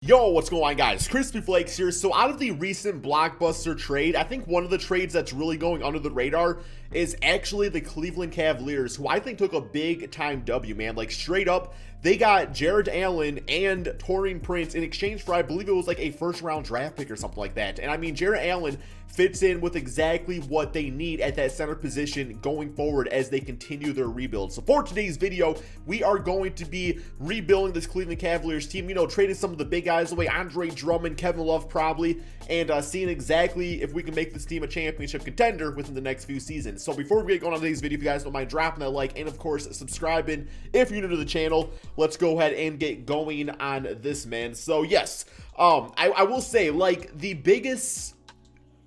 Yo, what's going on, guys? Crispy Flakes here. So out of the recent blockbuster trade, I think one of the trades that's really going under the radar is actually the Cleveland Cavaliers, who I think took a big time W, man. Like, straight up, they got Jarrett Allen and Taurean Prince in exchange for, I believe it was like a first round draft pick or something like that. And I mean, Jarrett Allen fits in with exactly what they need at that center position going forward as they continue their rebuild. So for today's video, we are going to be rebuilding this Cleveland Cavaliers team, you know, trading some of the big guys away, Andre Drummond, Kevin Love probably, and seeing exactly if we can make this team a championship contender within the next few seasons. So before we get going on today's video, if you guys don't mind dropping that like and of course subscribing if you're new to the channel, let's go ahead and get going on this, man. So yes, I will say, like, the biggest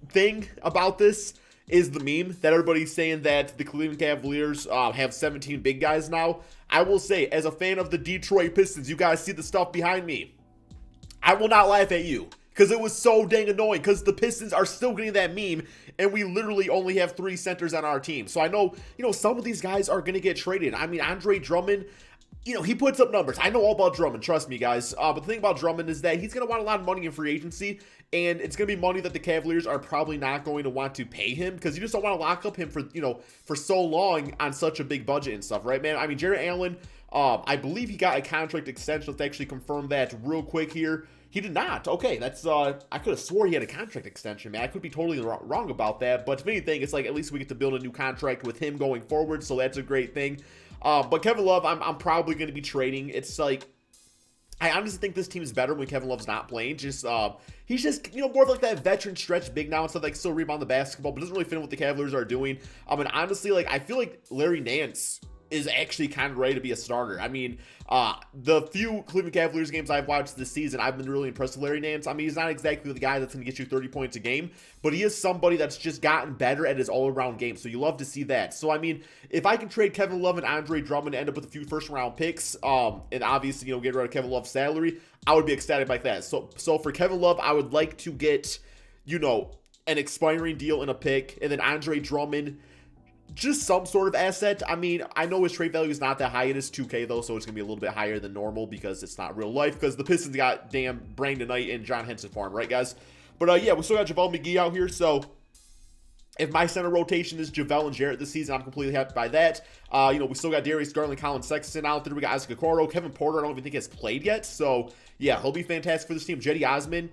thing about this is the meme that everybody's saying that the Cleveland Cavaliers have 17 big guys now. I will say, as a fan of the Detroit Pistons, you guys see the stuff behind me, I will not laugh at you because it was so dang annoying because the Pistons are still getting that meme and we literally only have 3 centers on our team. So I know, you know, some of these guys are going to get traded. I mean, Andre Drummond, you know, he puts up numbers. I know all about Drummond, trust me, guys. But the thing about Drummond is that he's going to want a lot of money in free agency, and it's going to be money that the Cavaliers are probably not going to want to pay him because you just don't want to lock up him for, you know, for so long on such a big budget and stuff, right, man? I mean, Jarrett Allen, I believe he got a contract extension. Let's actually confirm that real quick here. He did not. Okay, that's, I could have swore he had a contract extension, man. I could be totally wrong about that, but if anything, it's like at least we get to build a new contract with him going forward, so that's a great thing. But Kevin Love, I'm probably going to be trading. It's like, I honestly think this team is better when Kevin Love's not playing. Just, he's just, you know, more of like that veteran stretch big now and stuff, like still rebound the basketball, but doesn't really fit in what the Cavaliers are doing. And honestly, like, I feel like Larry Nance is actually kind of ready to be a starter. I mean, the few Cleveland Cavaliers games I've watched this season, I've been really impressed with Larry Nance. I mean, he's not exactly the guy that's going to get you 30 points a game, but he is somebody that's just gotten better at his all-around game, so you love to see that. So, I mean, if I can trade Kevin Love and Andre Drummond and end up with a few first-round picks, and obviously, you know, get rid of Kevin Love's salary, I would be ecstatic like that. So for Kevin Love, I would like to get, you know, an expiring deal and a pick, and then Andre Drummond, just some sort of asset. I mean, I know his trade value is not that high. It is 2K, though, so it's going to be a little bit higher than normal because it's not real life, because the Pistons got damn Brandon Knight and John Henson for him, right, guys? But, yeah, we still got JaVale McGee out here, so if my center rotation is JaVale and Jarrett this season, I'm completely happy by that. You know, we still got Darius Garland, Colin Sexton out there. We got Isaac Okoro. Kevin Porter, I don't even think has played yet, so, yeah, he'll be fantastic for this team. Jetty Osman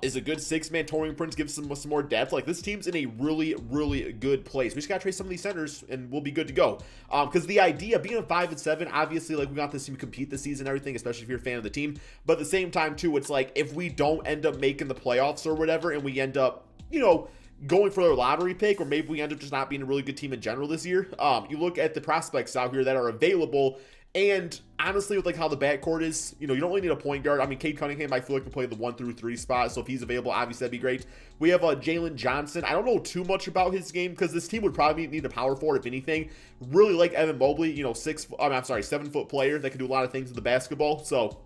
is a good 6-man. Taurean Prince gives some more depth. Like, this team's in a really, really good place. We just got to trade some of these centers, and we'll be good to go. Because the idea, being a 5-7, obviously, like, we got this team to compete this season and everything, especially if you're a fan of the team. But at the same time, too, it's like, if we don't end up making the playoffs or whatever, and we end up, you know, going for their lottery pick, or maybe we end up just not being a really good team in general this year, you look at the prospects out here that are available. And honestly, with like how the backcourt is, you know, you don't really need a point guard. I mean, Cade Cunningham, I feel like can play the 1 through 3 spot. So if he's available, obviously that'd be great. We have Jalen Johnson. I don't know too much about his game because this team would probably need a power forward, if anything. Really like Evan Mobley, you know, 7-foot player that can do a lot of things with the basketball. So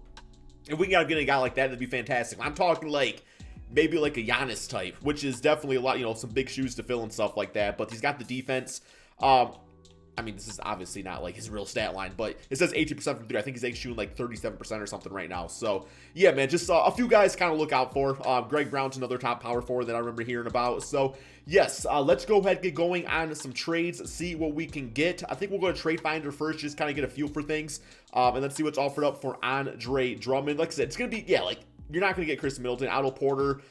if we can get a guy like that, that'd be fantastic. I'm talking like maybe like a Giannis type, which is definitely a lot, you know, some big shoes to fill and stuff like that. But he's got the defense. I mean, this is obviously not like his real stat line, but it says 80% from 3. I think he's actually shooting like 37% or something right now. So, yeah, man, just a few guys kind of look out for. Greg Brown's another top power forward that I remember hearing about. So, yes, let's go ahead and get going on some trades, see what we can get. I think we'll go to Trade Finder first, just kind of get a feel for things, and let's see what's offered up for Andre Drummond. Like I said, it's going to be, yeah, like, you're not going to get Chris Middleton, Otto Porter,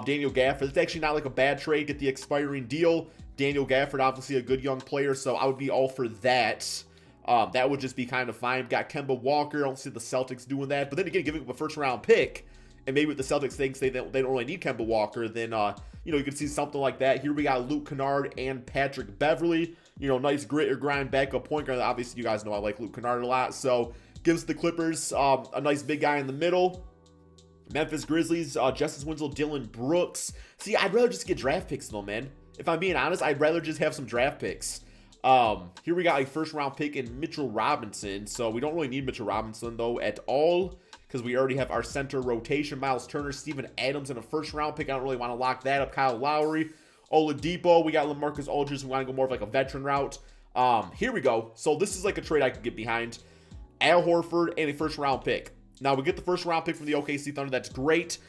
Daniel Gafford. It's actually not like a bad trade. Get the expiring deal. Daniel Gafford, obviously a good young player, so I would be all for that. That would just be kind of fine. Got Kemba Walker. I don't see the Celtics doing that. But then again, giving up a first-round pick, and maybe with the Celtics think they don't really need Kemba Walker, then, you know, you could see something like that. Here we got Luke Kennard and Patrick Beverley. You know, nice grit or grind backup point guard. Obviously, you guys know I like Luke Kennard a lot, so gives the Clippers a nice big guy in the middle. Memphis Grizzlies, Justice Winslow, Dylan Brooks. See, I'd rather just get draft picks, though, man. If I'm being honest, I'd rather just have some draft picks. Here we got a first-round pick in Mitchell Robinson. So we don't really need Mitchell Robinson, though, at all, because we already have our center rotation. Miles Turner, Steven Adams, and a first-round pick. I don't really want to lock that up. Kyle Lowry, Oladipo. We got LaMarcus Aldridge. We want to go more of like a veteran route. Here we go. So this is like a trade I could get behind. Al Horford and a first-round pick. Now, we get the first round pick from the OKC Thunder. That's great.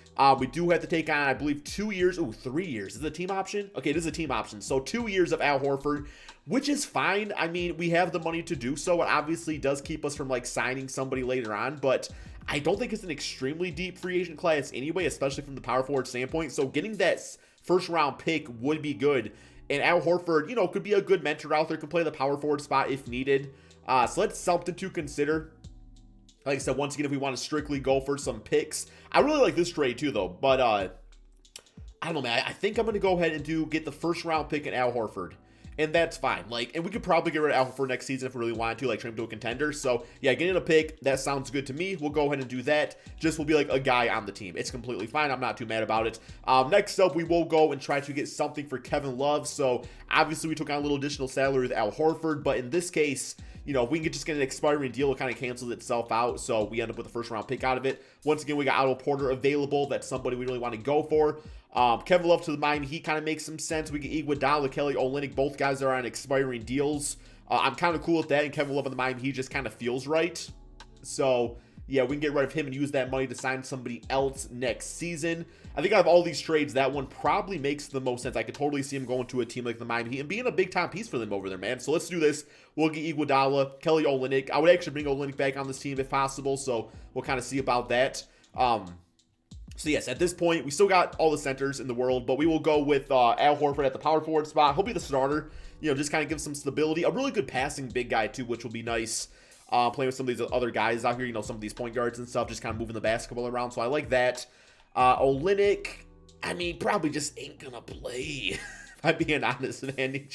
We do have to take on, I believe, 2 years. Ooh, 3 years. Is it a team option? Okay, it is a team option. So 2 years of Al Horford, which is fine. I mean, we have the money to do so. It obviously does keep us from, like, signing somebody later on. But I don't think it's an extremely deep free agent class anyway, especially from the power forward standpoint. So getting that first round pick would be good. And Al Horford, you know, could be a good mentor out there. Could play the power forward spot if needed. So that's something to consider. Like I said, once again, if we want to strictly go for some picks, I really like this trade too, though. But I don't know, man. I think I'm going to go ahead and get the first round pick in Al Horford. And that's fine. Like, and we could probably get rid of Al Horford next season if we really wanted to, like, trade him to a contender. So, yeah, getting a pick, that sounds good to me. We'll go ahead and do that. Just will be like a guy on the team. It's completely fine. I'm not too mad about it. Next up, we will go and try to get something for Kevin Love. So, obviously, we took on a little additional salary with Al Horford. But in this case, you know, if we can just get an expiring deal, it kind of cancels itself out. So we end up with a first round pick out of it. Once again, we got Otto Porter available. That's somebody we really want to go for. Kevin Love to the Miami Heat kind of makes some sense. We get Iguodala, Kelly Olynyk. Both guys are on expiring deals. I'm kind of cool with that. And Kevin Love on the Miami Heat just kind of feels right. So yeah, we can get rid of him and use that money to sign somebody else next season. I think out of all these trades, that one probably makes the most sense. I could totally see him going to a team like the Miami Heat and being a big-time piece for them over there, man. So let's do this. We'll get Iguodala, Kelly Olynyk. I would actually bring Olynyk back on this team if possible, so we'll kind of see about that. So yes, at this point, we still got all the centers in the world, but we will go with Al Horford at the power forward spot. He'll be the starter, you know, just kind of give some stability. A really good passing big guy, too, which will be nice. Playing with some of these other guys out here, you know, some of these point guards and stuff, just kind of moving the basketball around. So I like that. Olynyk, I mean, probably just ain't gonna play, if I'm being honest, man.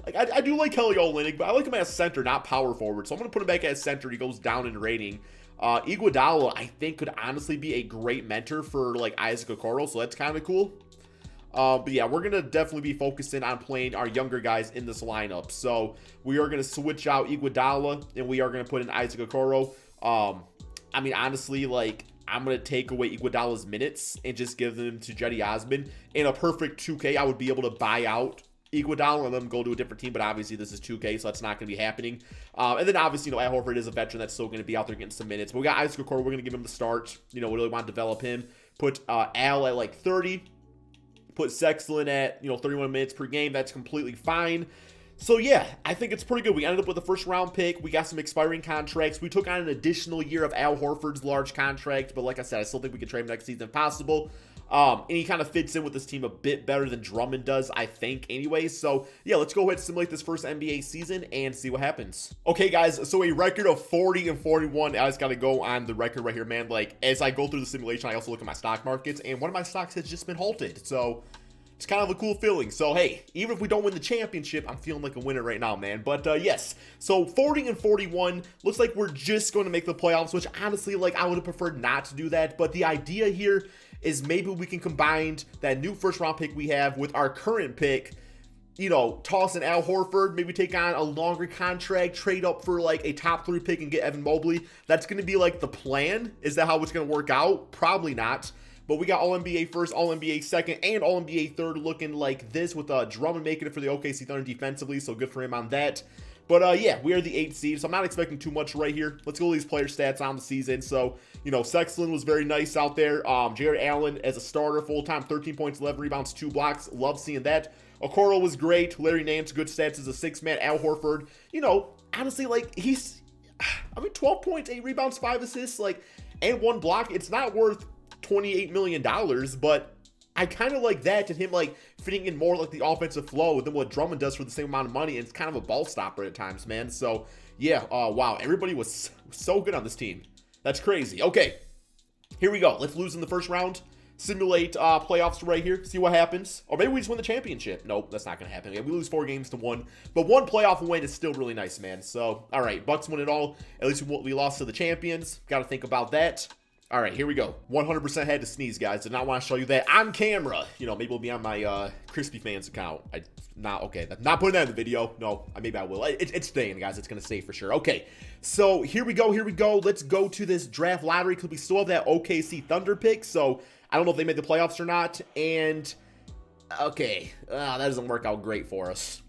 Like, I do like Kelly Olynyk, but I like him as center, not power forward. So I'm gonna put him back as center. He goes down in rating. Iguodala, I think, could honestly be a great mentor for, like, Isaac Okoro, so that's kind of cool. But yeah, we're going to definitely be focusing on playing our younger guys in this lineup. So we are going to switch out Iguodala, and we are going to put in Isaac Okoro. I mean, honestly, like, I'm going to take away Iguodala's minutes and just give them to Jetty Osman. In a perfect 2K, I would be able to buy out Iguodala and let him go to a different team, but obviously this is 2K, so that's not going to be happening. And then obviously, you know, Al Horford is a veteran that's still going to be out there getting some minutes. But we got Isaac Okoro. We're going to give him the start. You know, we really want to develop him. Put Al at like 30. Put Sexton at, you know, 31 minutes per game. That's completely fine. So yeah, I think it's pretty good. We ended up with a first round pick. We got some expiring contracts. We took on an additional year of Al Horford's large contract, but like I said, I still think we can trade him next season if possible. And he kind of fits in with this team a bit better than Drummond does, I think, anyway. So yeah, let's go ahead and simulate this first NBA season and see what happens. Okay, guys, so a record of 40-41. I just got to go on the record right here, man. Like, as I go through the simulation, I also look at my stock markets, and one of my stocks has just been halted. So it's kind of a cool feeling. So, hey, even if we don't win the championship, I'm feeling like a winner right now, man. But, yes. So, 40-41. Looks like we're just going to make the playoffs, which, honestly, like, I would have preferred not to do that. But the idea here is maybe we can combine that new first-round pick we have with our current pick. You know, toss in Al Horford, maybe take on a longer contract, trade up for, like, a top 3 pick and get Evan Mobley. That's going to be, like, the plan. Is that how it's going to work out? Probably not. But we got All-NBA first, All-NBA second, and All-NBA third looking like this with Drummond making it for the OKC Thunder defensively, so good for him on that. But yeah, we are the 8th seed, so I'm not expecting too much right here. Let's go to these player stats on the season. So, you know, Sexton was very nice out there. Jarrett Allen as a starter, full-time, 13 points, 11 rebounds, 2 blocks. Love seeing that. Okoro was great. Larry Nance, good stats as a 6-man. Al Horford, you know, honestly, like, he's, I mean, 12 points, 8 rebounds, 5 assists, like, and 1 block. It's not worth $28 million, but I kind of like that and him like fitting in more like the offensive flow than what Drummond does for the same amount of money, and it's kind of a ball stopper at times, man. So yeah, wow, everybody was so good on this team. That's crazy. Okay, here we go. Let's lose in the first round. Simulate playoffs right here. See what happens. Or maybe we just win the championship. Nope, that's not going to happen. We lose 4 games to 1. But 1 playoff win is still really nice, man. So, all right, Bucks win it all. At least we lost to the champions. Got to think about that. All right, here we go. 100% had to sneeze, guys. Did not want to show you that on camera. You know, maybe it'll be on my Crispy Fans account. Okay, not putting that in the video. No, maybe I will. It's staying, guys. It's going to stay for sure. Okay, so here we go. Let's go to this draft lottery because we still have that OKC Thunder pick. So I don't know if they made the playoffs or not. And, okay, that doesn't work out great for us.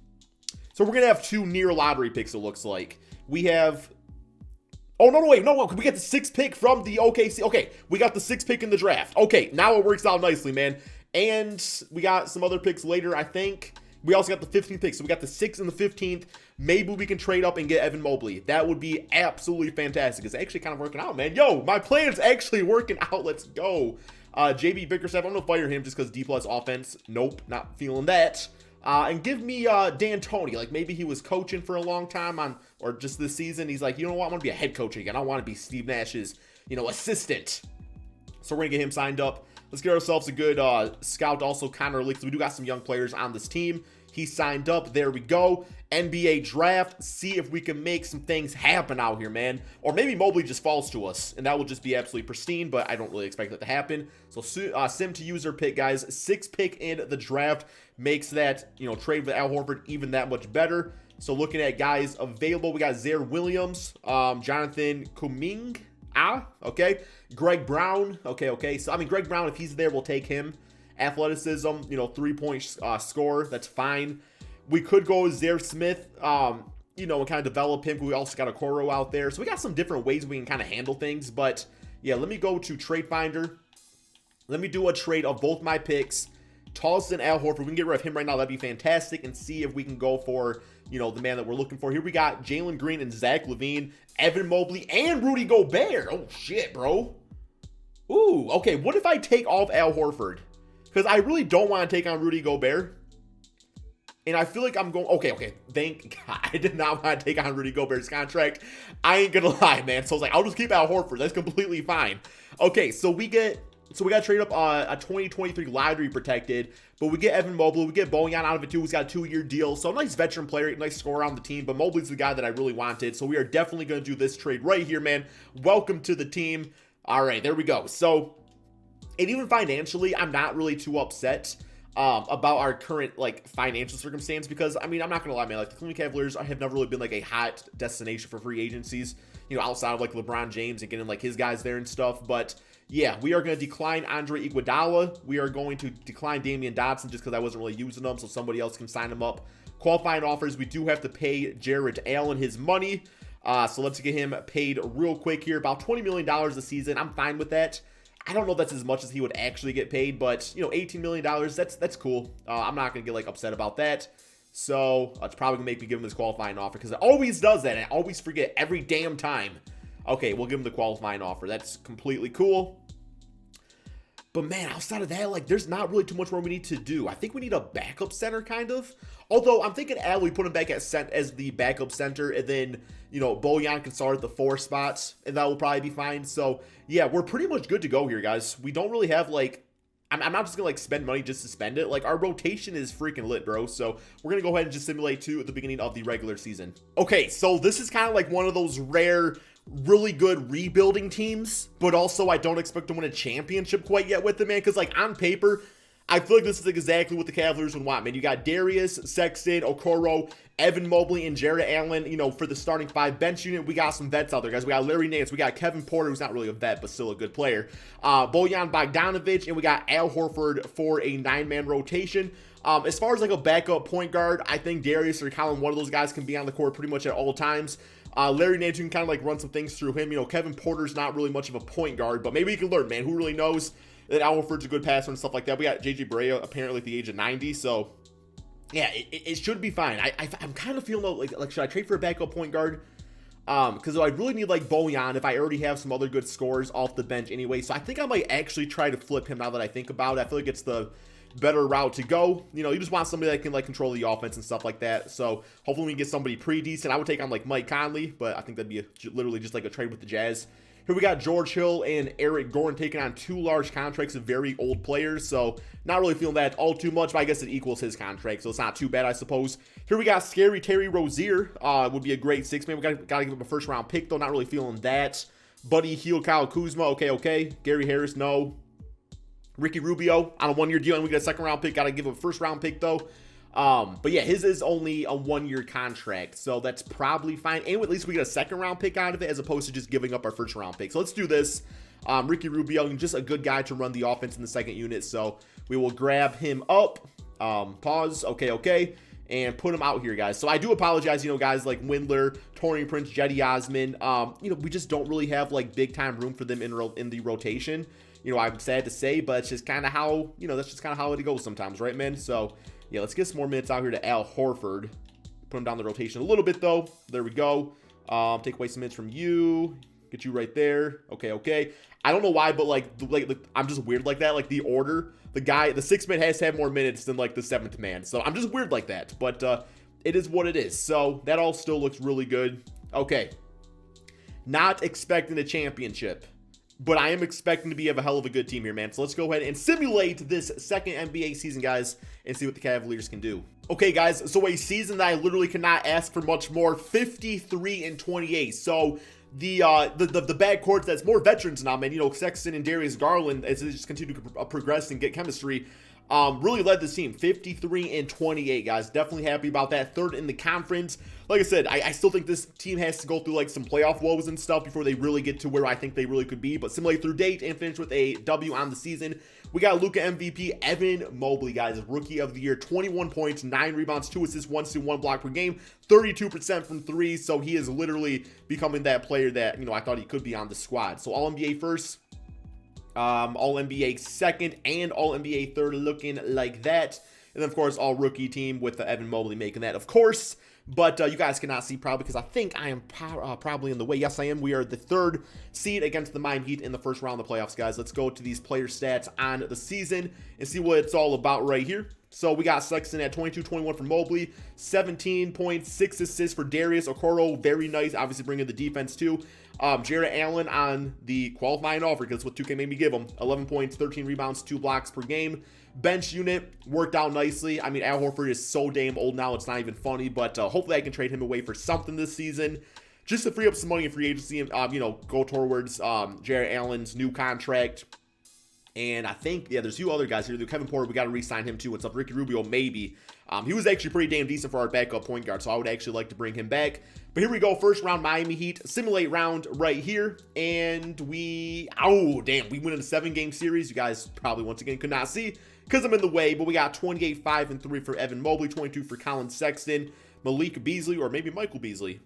So we're going to have 2 near lottery picks, it looks like. We have Oh, no, wait, no, we get the 6th pick from the OKC. Okay, we got the 6th pick in the draft. Okay, now it works out nicely, man. And we got some other picks later, I think. We also got the 15th pick, so we got the 6th and the 15th. Maybe we can trade up and get Evan Mobley. That would be absolutely fantastic. It's actually kind of working out, man. Yo, my plan's actually working out. Let's go. JB Bickerstaff, I'm going to fire him just because D+ offense. Nope, not feeling that. And give me D'Antoni. Like, maybe he was coaching for a long time or just this season. He's like, you know what? I want to be a head coach again. I want to be Steve Nash's, assistant. So we're going to get him signed up. Let's get ourselves a good scout, also Connor Leaks. We do got some young players on this team. He signed up. There we go. NBA draft. See if we can make some things happen out here, man. Or maybe Mobley just falls to us, and that will just be absolutely pristine, but I don't really expect that to happen. So sim to user pick, guys. 6th pick in the draft makes that, trade with Al Horford even that much better. So looking at guys available, we got Zaire Williams, Jonathan Kuminga. Okay. Greg Brown. Okay. So, Greg Brown, if he's there, we'll take him. Athleticism, 3-point score. That's fine. We could go Zaire Smith, and kind of develop him. We also got a Okoro out there. So we got some different ways we can kind of handle things. But, yeah, let me go to Trade Finder. Let me do a trade of both my picks. Toss in Al Horford. We can get rid of him right now. That'd be fantastic. And see if we can go for, the man that we're looking for. Here we got Jalen Green and Zach LaVine, Evan Mobley, and Rudy Gobert. Oh, shit, bro. Ooh, okay. What if I take off Al Horford? Because I really don't want to take on Rudy Gobert. And I feel like I'm going... Okay. Thank God. I did not want to take on Rudy Gobert's contract. I ain't going to lie, man. So I was like, I'll just keep Al Horford. That's completely fine. Okay, so we got to trade up a 2023 lottery protected. But we get Evan Mobley. We get Bojan out of it too. He's got a 2-year deal. So a nice veteran player. Nice score on the team. But Mobley's the guy that I really wanted. So we are definitely going to do this trade right here, man. Welcome to the team. All right, there we go. So... And even financially, I'm not really too upset about our current, financial circumstance because, I'm not going to lie, man, the Cleveland Cavaliers have never really been, a hot destination for free agencies, outside of, LeBron James and getting, his guys there and stuff. But, yeah, we are going to decline Andre Iguodala. We are going to decline Damian Dotson just because I wasn't really using them, so somebody else can sign him up. Qualifying offers, we do have to pay Jarrett Allen his money. So let's get him paid real quick here. About $20 million a season. I'm fine with that. I don't know if that's as much as he would actually get paid, but, $18 million, that's cool. I'm not going to get, upset about that. So, it's probably going to make me give him this qualifying offer, because it always does that, and I always forget every damn time. Okay, we'll give him the qualifying offer. That's completely cool. But, man, outside of that, there's not really too much more we need to do. I think we need a backup center, kind of. Although, I'm thinking we put him back as the backup center, and then, Bojan can start at the 4 spots, and that will probably be fine. So, yeah, we're pretty much good to go here, guys. We don't really have, I'm not just going to, spend money just to spend it. Our rotation is freaking lit, bro. So, we're going to go ahead and just simulate 2 at the beginning of the regular season. Okay, so this is kind of one of those rare... really good rebuilding teams, but also I don't expect to win a championship quite yet with them, man, because on paper I feel like this is exactly what the Cavaliers would want, man. You got Darius, Sexton, Okoro, Evan Mobley, and Jarrett Allen, for the starting 5 bench unit. We got some vets out there, guys. We got Larry Nance, we got Kevin Porter, who's not really a vet, but still a good player, Bojan Bogdanovic, and we got Al Horford for a 9-man rotation. As far as a backup point guard, I think Darius or Colin, one of those guys, can be on the court pretty much at all times. Larry Nance, you can kind of run some things through him. Kevin Porter's not really much of a point guard, but maybe he can learn, man. Who really knows? That Al Horford's a good passer and stuff like that. We got JJ Barea apparently at the age of 90, so yeah, it should be fine. I'm kind of feeling like should I trade for a backup point guard? Because I really need Bojan if I already have some other good scores off the bench anyway. So I think I might actually try to flip him now that I think about it. I feel like it's the better route to go. You just want somebody that can control the offense and stuff like that. So hopefully we can get somebody pretty decent. I would take on Mike Conley, but I think that'd be literally just a trade with the Jazz. Here we got George Hill and Eric Gordon taking on 2 large contracts of very old players. So not really feeling that all too much, but I guess it equals his contract. So it's not too bad, I suppose. Here we got Scary Terry Rozier. Would be a great 6-man. We got to give him a first-round pick, though. Not really feeling that. Buddy Hield, Kyle Kuzma. Okay. Gary Harris, no. Ricky Rubio on a 1-year deal, and we get a 2nd-round pick. Got to give him a first-round pick, though. But yeah, his is only a 1-year contract, so that's probably fine. And at least we get a 2nd-round pick out of it as opposed to just giving up our 1st-round pick. So let's do this. Ricky Rubio, just a good guy to run the offense in the 2nd unit, so we will grab him up. Pause. Okay. and put him out here, guys. So I do apologize, you know, guys like Windler, Torian Prince, Jetty Osman. You know, we just don't really have like big time room for them in the rotation. You know, I'm sad to say, but it's just kind of how, you know, that's just kind of how it goes sometimes, right, man? So yeah, let's get some more minutes out here to Al Horford. Put him down the rotation a little bit, though. There we go. Take away some minutes from you. Get you right there. Okay. I don't know why, but like I'm just weird like that. Like the order, the sixth man has to have more minutes than like the seventh man. So I'm just weird like that. But it is what it is. So that all still looks really good. Okay. Not expecting a championship, but I am expecting to have a hell of a good team here, man. So let's go ahead and simulate this second NBA season, guys, and see what the Cavaliers can do. Okay, guys, so a season that I literally cannot ask for much more, 53-28. So the backcourt that's more veterans now, man. You know, Sexton and Darius Garland, as they just continue to progress and get chemistry, really led this team 53-28, guys. Definitely happy about that. Third in the conference. Like I said, I still think this team has to go through like some playoff woes and stuff before they really get to where I think they really could be. But simulate through date and finish with a W on the season. We got Luka MVP, Evan Mobley, guys, rookie of the year, 21 points, 9 rebounds, 2 assists, 1 steal, 1 block per game, 32% from 3. So he is literally becoming that player that, you know, I thought he could be on the squad. So all NBA first, all NBA second, and all NBA third, looking like that. And then of course all rookie team with Evan Mobley making that, of course. But you guys cannot see probably because I think I am probably in the way. Yes, I am. We are the third seed against the Miami Heat in the first round of the playoffs, guys. Let's go to these player stats on the season and see what it's all about right here. So we got Sexton at 22-21 for Mobley, 17 points, 6 assists for Darius Okoro. Very nice. Obviously bringing the defense too. Jarrett Allen on the qualifying offer, because that's what 2K made me give him. 11 points, 13 rebounds, 2 blocks per game. Bench unit worked out nicely. I mean, Al Horford is so damn old now, it's not even funny, but hopefully I can trade him away for something this season, just to free up some money in free agency and, you know, go towards Jarrett Allen's new contract. And I think, yeah, there's a few other guys here. Kevin Porter, we got to re-sign him too and stuff. Ricky Rubio, maybe. He was actually pretty damn decent for our backup point guard, so I would actually like to bring him back. But here we go, first round Miami Heat, simulate round right here. And we win in a 7-game series. You guys probably, once again, could not see because I'm in the way, but we got 28, 5, and 3 for Evan Mobley, 22 for Colin Sexton, Malik Beasley, or maybe Michael Beasley.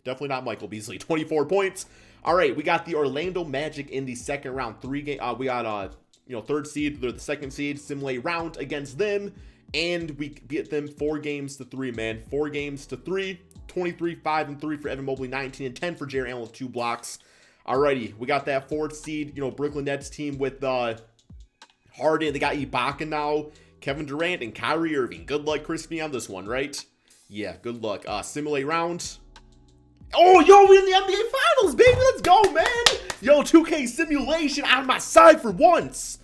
Definitely not Michael Beasley, 24 points. All right, we got the Orlando Magic in the second round. We got, you know, third seed, they're the second seed, simulate round against them, and we beat them 4-3, man. 4-3, 23, 5, and 3 for Evan Mobley, 19 and 10 for Jarrett Allen with 2 blocks. Alrighty, we got that fourth seed, you know, Brooklyn Nets team with Harden. They got Ibaka now, Kevin Durant, and Kyrie Irving. Good luck, Crispy, on this one, right? Yeah, good luck. Simulate round. Oh, yo, we're in the NBA Finals, baby. Let's go, man. Yo, 2K simulation on my side for once.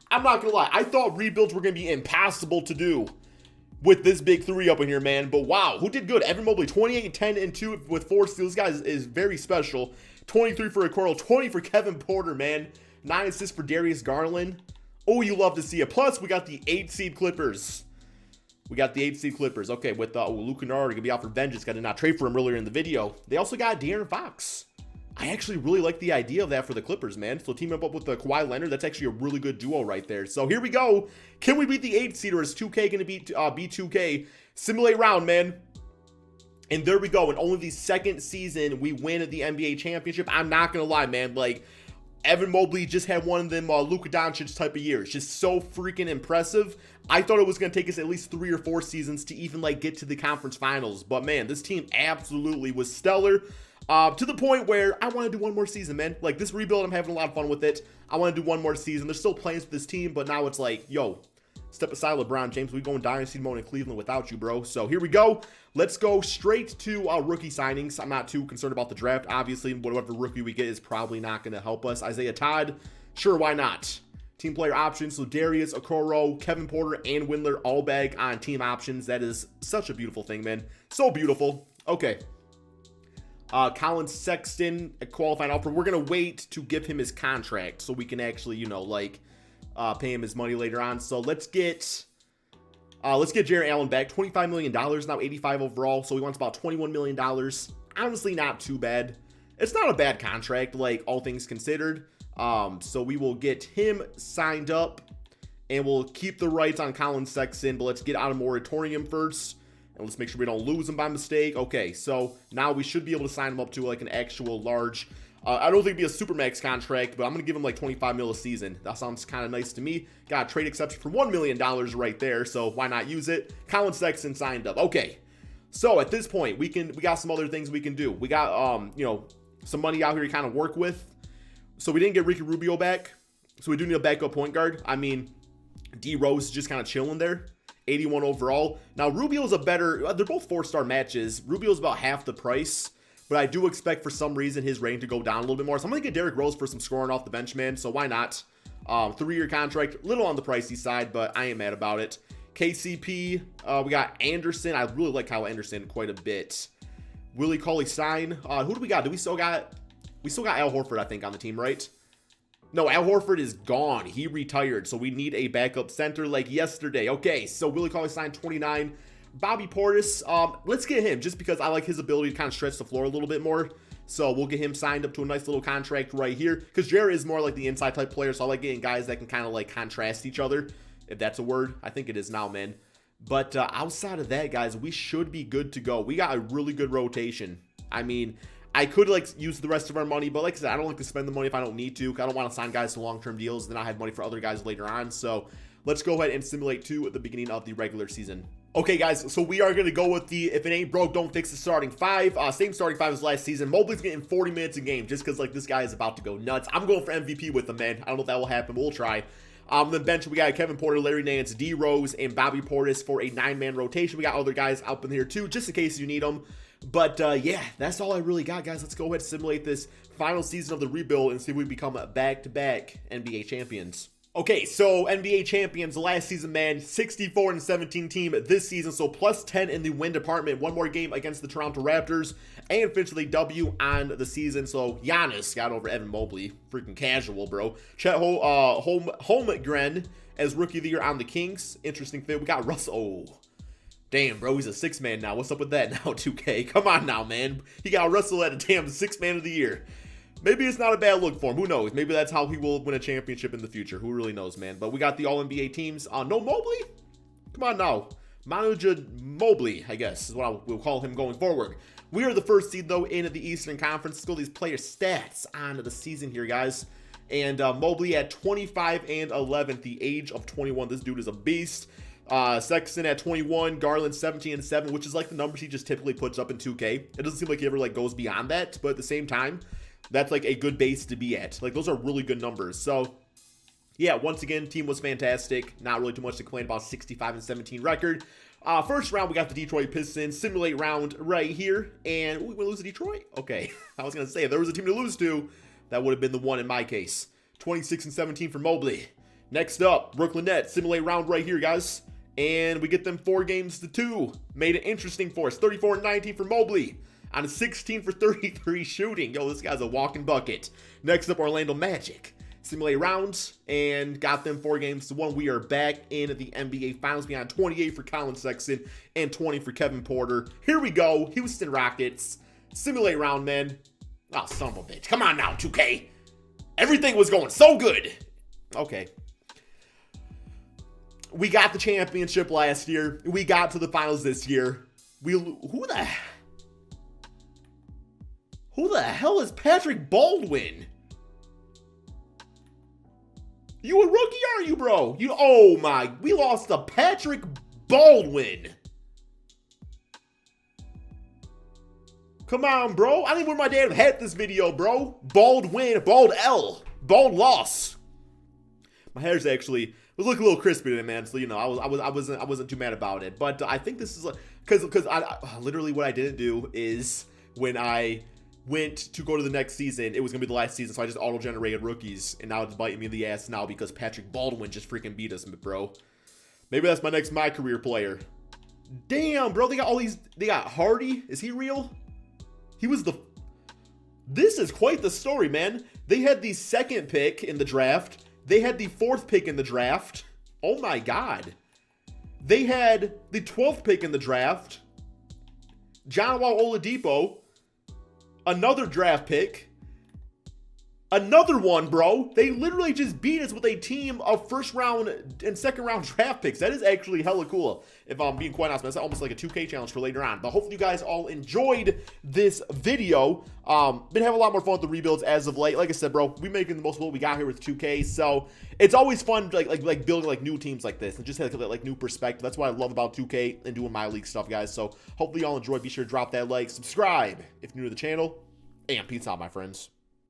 I'm not going to lie. I thought rebuilds were going to be impossible to do with this big 3 up in here, man. But wow, who did good? Evan Mobley, 28, 10, and 2 with 4 steals. This guy is very special. 23 for Okoro, 20 for Kevin Porter, man. 9 assists for Darius Garland. Oh, you love to see it. Plus, we got the 8-seed Clippers. Okay, with Luke Kennard going to be out for vengeance. Got to not trade for him earlier in the video. They also got De'Aaron Fox. I actually really like the idea of that for the Clippers, man. So team up with the Kawhi Leonard. That's actually a really good duo right there. So here we go. Can we beat the 8-seed, or is 2K going to beat B2K? Simulate round, man. And there we go. In only the second season, we win the NBA championship. I'm not going to lie, man. Like, Evan Mobley just had one of them Luka Doncic type of years. Just so freaking impressive. I thought it was going to take us at least 3 or 4 seasons to even like get to the conference finals. But man, this team absolutely was stellar. To the point where I want to do one more season, man. Like this rebuild, I'm having a lot of fun with it. I want to do one more season. There's still plans with this team, but now it's like, yo, step aside, LeBron James. We going dynasty mode in Cleveland without you, bro. So here we go. Let's go straight to rookie signings. I'm not too concerned about the draft. Obviously, whatever rookie we get is probably not going to help us. Isaiah Todd, sure, why not? Team player options, so Darius, Okoro, Kevin Porter, and Windler all back on team options. That is such a beautiful thing, man. So beautiful. Okay. Colin Sexton, a qualifying offer. We're going to wait to give him his contract so we can actually, you know, like, pay him his money later on. So let's get Jarrett Allen back. $25 million, now 85 overall. So he wants about $21 million. Honestly, not too bad. It's not a bad contract, like, all things considered. So we will get him signed up, and we'll keep the rights on Colin Sexton, but let's get out of moratorium first. And let's make sure we don't lose him by mistake. Okay, so now we should be able to sign him up to like an actual large, I don't think it'd be a Supermax contract, but I'm going to give him like 25 mil a season. That sounds kind of nice to me. Got a trade exception for $1 million right there, so why not use it? Colin Sexton signed up. Okay, so at this point, we got some other things we can do. We got, you know, some money out here to kind of work with. So we didn't get Ricky Rubio back, so we do need a backup point guard. I mean, D Rose is just kind of chilling there. 81 overall. Now, Rubio's a better, they're both 4-star matches. Rubio's about half the price, but I do expect for some reason his rating to go down a little bit more. So I'm going to get Derrick Rose for some scoring off the bench, man. So why not? 3-year contract, little on the pricey side, but I ain't mad about it. KCP, we got Anderson. I really like Kyle Anderson quite a bit. Willie Cauley-Stein. Who do we got? We still got Al Horford, I think, on the team, right? No, Al Horford is gone. He retired, so we need a backup center like yesterday. Okay, so Willie Cauley-Stein, 29. Bobby Portis, let's get him just because I like his ability to kind of stretch the floor a little bit more. So we'll get him signed up to a nice little contract right here because Jarrett is more like the inside type player, so I like getting guys that can kind of like contrast each other, if that's a word. I think it is now, man. But outside of that, guys, we should be good to go. We got a really good rotation. I mean, I could like use the rest of our money, but like I said, I don't like to spend the money if I don't need to. I don't want to sign guys to long-term deals, then I have money for other guys later on. So let's go ahead and simulate to the beginning of the regular season. Okay, guys, so we are going to go with the if it ain't broke, don't fix the starting five. Same starting five as last season. Mobley's getting 40 minutes a game just because like this guy is about to go nuts. I'm going for MVP with him, man. I don't know if that will happen, but we'll try. The bench, we got Kevin Porter, Larry Nance, D Rose, and Bobby Portis for a 9-man rotation. We got other guys up in here too, just in case you need them. But yeah, that's all I really got, guys. Let's go ahead and simulate this final season of the rebuild and see if we become back-to-back NBA champions. Okay, so NBA champions last season, man, 64-17 team this season, so plus 10 in the win department. One more game against the Toronto Raptors, and finished with a W on the season. So Giannis got over Evan Mobley, freaking casual, bro. Chet Holmgren as Rookie of the Year on the Kings, interesting fit. We got Russell. Oh, damn, bro, he's a 6-man now. What's up with that now, 2K? Come on now, man. He got Russell at a damn 6-man of the year. Maybe it's not a bad look for him. Who knows? Maybe that's how he will win a championship in the future. Who really knows, man? But we got the All-NBA teams. No Mobley? Come on now. Manager Mobley, I guess, is what we'll call him going forward. We are the first seed, though, in the Eastern Conference. Let's go these player stats on the season here, guys. And Mobley at 25 and 11 at the age of 21. This dude is a beast. Sexton at 21, Garland 17 and 7, which is like the numbers he just typically puts up in 2K. It doesn't seem like he ever like goes beyond that, but at the same time, that's like a good base to be at. Like those are really good numbers. So yeah, once again, team was fantastic. Not really too much to complain about. 65 and 17 record. First round, we got the Detroit Pistons. Simulate round right here. And we lose to Detroit? Okay. I was going to say, if there was a team to lose to, that would have been the one in my case. 26 and 17 for Mobley. Next up, Brooklyn Nets. Simulate round right here, guys. And we get them 4 games to 2. Made it interesting for us. 34 and 19 for Mobley. On a 16 for 33 shooting. Yo, this guy's a walking bucket. Next up, Orlando Magic. Simulate rounds and got them 4 games to 1. We are back in the NBA Finals. We got 28 for Colin Sexton and 20 for Kevin Porter. Here we go. Houston Rockets. Simulate round, man. Oh, son of a bitch. Come on now, 2K. Everything was going so good. Okay. We got the championship last year. We got to the finals this year. Who the hell is Patrick Baldwin? You a rookie, are you, bro? Oh my, we lost to Patrick Baldwin. Come on, bro. I don't even wear my damn hat this video, bro. Baldwin, bald L, bald loss. My hair's actually was looking a little crispy today, man. So you know, I wasn't too mad about it. But I think this is because I literally what I didn't do is when I went to go to the next season, it was gonna be the last season, so I just auto-generated rookies, and now it's biting me in the ass now because Patrick Baldwin just freaking beat us, bro. Maybe that's my next My Career player. Damn, bro, they got all these. They got Hardy. Is he real? He was the. This is quite the story, man. They had the 2nd pick in the draft. They had the 4th pick in the draft. Oh my God. They had the 12th pick in the draft. John Wall Oladipo. Another draft pick. Another one, bro. They literally just beat us with a team of first round and second round draft picks. That is actually hella cool, if I'm being quite honest. That's almost like a 2K challenge for later on. But hopefully you guys all enjoyed this video. Been having a lot more fun with the rebuilds as of late. Like I said, bro, we making the most of what we got here with 2K. So it's always fun like building like new teams like this and just have like new perspective. That's what I love about 2K and doing my league stuff, guys. So hopefully y'all enjoyed. Be sure to drop that like, subscribe if you're new to the channel, and peace out, my friends.